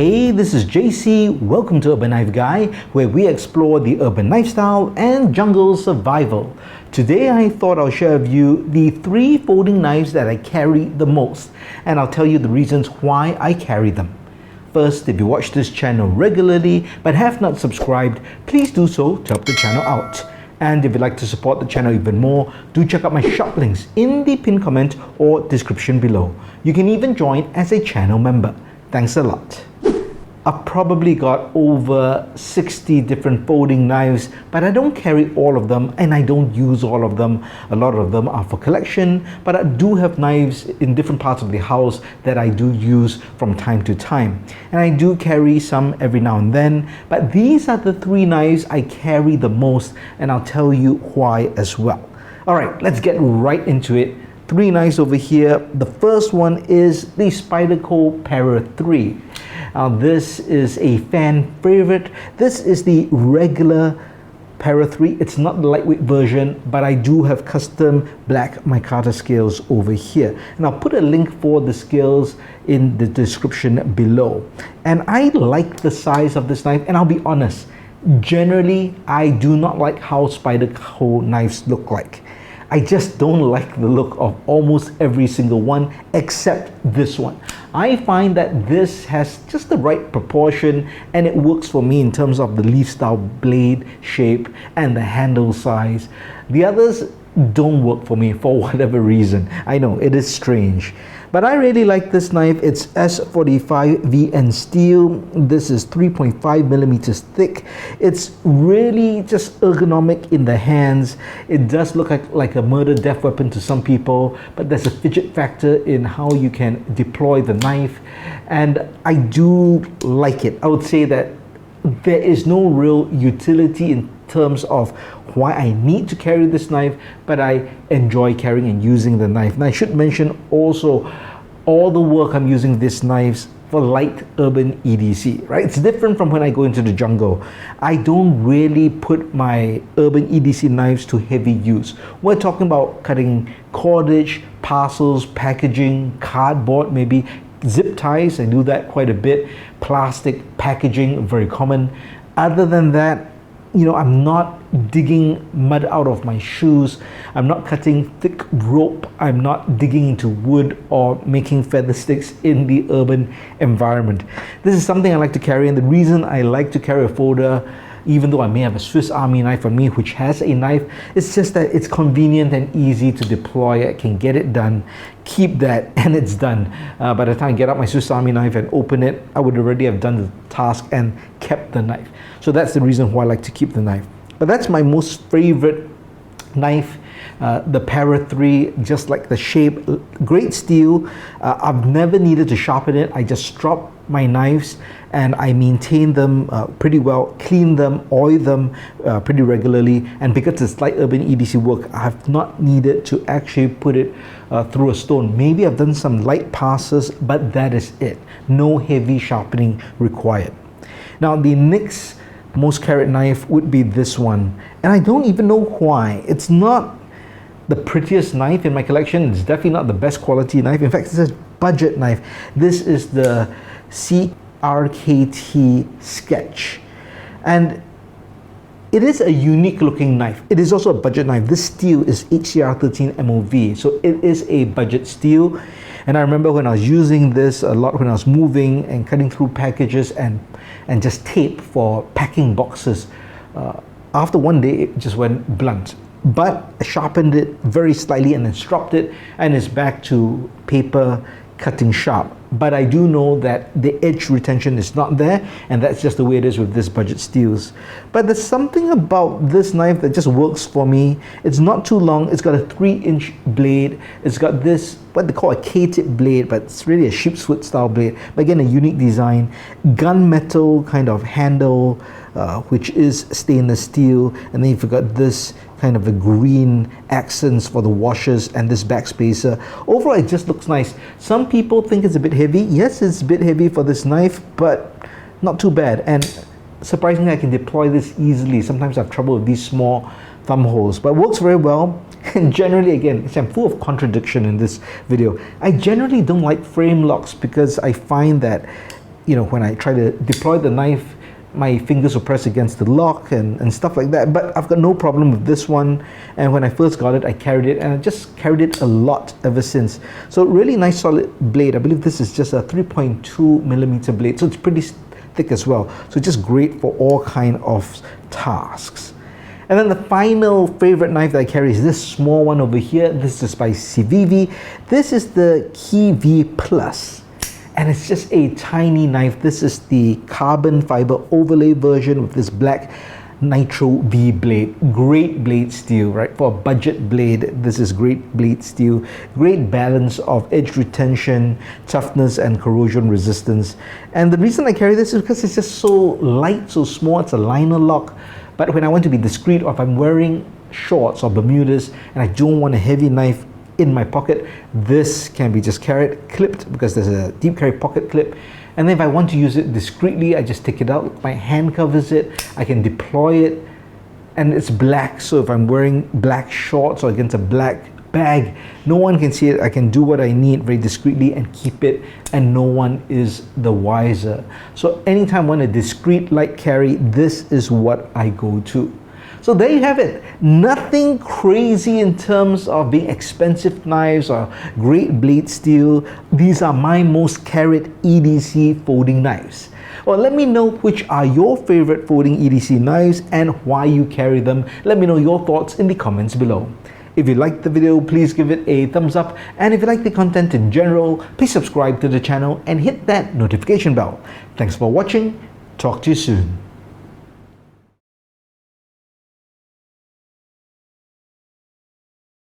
Hey, this is JC. Welcome to Urban Knife Guy, where we explore the urban lifestyle and jungle survival. Today I thought I'll share with you the 3 folding knives that I carry the most, and I'll tell you the reasons why I carry them. First, if you watch this channel regularly but have not subscribed, please do so to help the channel out. And if you'd like to support the channel even more, do check out my shop links in the pinned comment or description below. You can even join as a channel member. Thanks a lot. I've probably got over 60 different folding knives, but I don't carry all of them and I don't use all of them. A lot of them are for collection, but I do have knives in different parts of the house that I do use from time to time. And I do carry some every now and then, but these are the 3 knives I carry the most, and I'll tell you why as well. Alright, let's get right into it. 3 knives over here. The first one is the Spyderco Para 3. This is a fan favorite. This is the regular Para 3. It's not the lightweight version, but I do have custom black micarta scales over here. And I'll put a link for the scales in the description below. And I like the size of this knife, and I'll be honest, generally I do not like how Spyderco knives look like. I just don't like the look of almost every single one except this one. I find that this has just the right proportion and it works for me in terms of the leaf style blade shape and the handle size. The others don't work for me for whatever reason. I know it is strange, but I really like this knife. It's S45 VN steel. This is 3.5 millimeters thick. It's really just ergonomic in the hands. It does look like a murder death weapon to some people, but there's a fidget factor in how you can deploy the knife, and I do like it. I would say that there is no real utility in terms of why I need to carry this knife, but I enjoy carrying and using the knife. And I should mention also all the work I'm using these knives for light urban EDC, right? It's different from when I go into the jungle. I don't really put my urban EDC knives to heavy use. We're talking about cutting cordage, parcels, packaging, cardboard, maybe zip ties. I do that quite a bit. Plastic packaging, very common. Other than that, you know, I'm not digging mud out of my shoes. I'm not cutting thick rope. I'm not digging into wood or making feather sticks in the urban environment. This is something I like to carry, and the reason I like to carry a folder, even though I may have a Swiss Army knife on me which has a knife, it's just that it's convenient and easy to deploy. I can get it done, keep that, and it's done. By the time I get out my Swiss Army knife and open it, I would already have done the task and kept the knife. So that's the reason why I like to keep the knife. But that's my most favorite knife, the Para 3, just like the shape, great steel. I've never needed to sharpen it. I just drop my knives and I maintain them pretty well, clean them, oil them pretty regularly, and because it's light urban EDC work, I have not needed to actually put it through a stone. Maybe I've done some light passes, but that is it. No heavy sharpening required. Now the next most carried knife would be this one, and I don't even know why. It's not the prettiest knife in my collection. It's definitely not the best quality knife. In fact, it's a budget knife. This is the CRKT Sketch, and it is a unique looking knife. It is also a budget knife. This steel is HCR13 MOV, so it is a budget steel. And I remember when I was using this a lot when I was moving and cutting through packages and just tape for packing boxes. After one day, it just went blunt. But I sharpened it very slightly and then stropped it, and it's back to paper cutting sharp. But I do know that the edge retention is not there, and that's just the way it is with this budget steels. But there's something about this knife that just works for me. It's not too long. It's got a 3-inch blade. It's got this, what they call a K-tip blade, but it's really a sheep's foot style blade. But again, a unique design. Gunmetal kind of handle, which is stainless steel. And then you've got this kind of a green accents for the washers and this backspacer. Overall, it just looks nice. Some people think it's a bit heavy. Yes, it's a bit heavy for this knife, but not too bad. And surprisingly, I can deploy this easily. Sometimes I have trouble with these small thumb holes, but it works very well. And generally, again, I'm full of contradiction in this video. I generally don't like frame locks because I find that when I try to deploy the knife, my fingers will press against the lock and stuff like that. But I've got no problem with this one. And when I first got it, I carried it, and I just carried it a lot ever since. So really nice solid blade. I believe this is just a 3.2 millimeter blade, so it's pretty thick as well. So just great for all kind of tasks. And then the final favorite knife that I carry is this small one over here. This is by Civivi. This is the Key V Plus. And it's just a tiny knife. This is the carbon fiber overlay version with this black Nitro V blade. Great blade steel, right? For a budget blade, this is great blade steel. Great balance of edge retention, toughness, and corrosion resistance. And the reason I carry this is because it's just so light, so small. It's a liner lock. But when I want to be discreet, or if I'm wearing shorts or Bermudas and I don't want a heavy knife in my pocket, this can be just carried clipped, because there's a deep carry pocket clip. And then if I want to use it discreetly, I just take it out, my hand covers it, I can deploy it, and it's black, so if I'm wearing black shorts or against a black bag, no one can see it. I can do what I need very discreetly and keep it, and no one is the wiser. So anytime I want a discreet light carry, this is what I go to. So there you have it. Nothing crazy in terms of being expensive knives or great blade steel. These are my most carried EDC folding knives. Well, let me know which are your favorite folding EDC knives and why you carry them. Let me know your thoughts in the comments below. If you liked the video, please give it a thumbs up. And if you like the content in general, please subscribe to the channel and hit that notification bell. Thanks for watching. Talk to you soon.